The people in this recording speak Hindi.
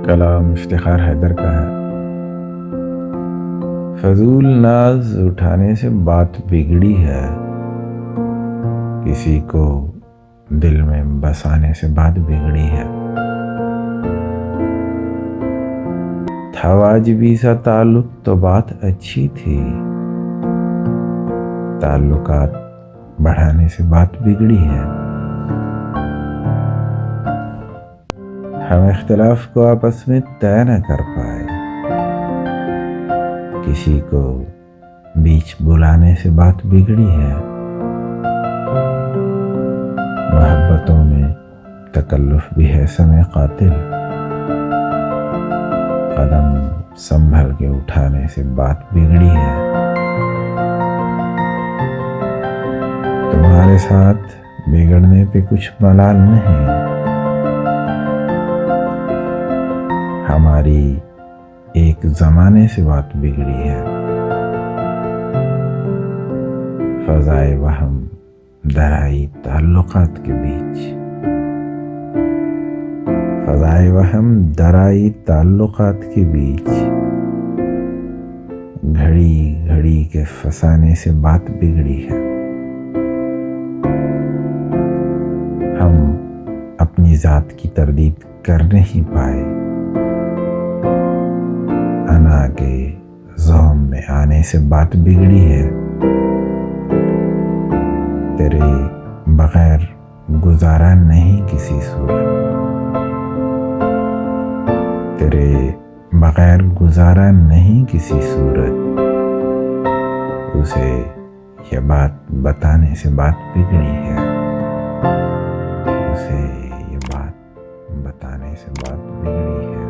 कलाम इफ्तिखार हैदर का है। फजूल नाज उठाने से बात बिगड़ी है, किसी को दिल में बसाने से बात बिगड़ी है। था वाजिबी सा ताल्लुक तो बात अच्छी थी, ताल्लुकात बढ़ाने से बात बिगड़ी है। हम इख्तिलाफ को आपस में तय न कर पाए, किसी को बीच बुलाने से बात बिगड़ी है। मोहब्बतों में तकल्लुफ भी है समय कातिल, कदम संभल के उठाने से बात बिगड़ी है। तुम्हारे साथ बिगड़ने पे कुछ मलाल नहीं, हमारी एक जमाने से बात बिगड़ी है। फज़ाए वहम दराई ताल्लुकात के बीच, फज़ाए वहम दराई ताल्लुकात के बीच, घड़ी घड़ी के फसाने से बात बिगड़ी है। हम अपनी जात की तरदीद कर नहीं पाए, अना के ज़ोम में आने से बात बिगड़ी है। तेरे बगैर गुजारा नहीं किसी सूरत, तेरे बगैर गुजारा नहीं किसी सूरत, उसे ये बात बताने से बात बिगड़ी है। उसे ये बात बताने से बात बिगड़ी है।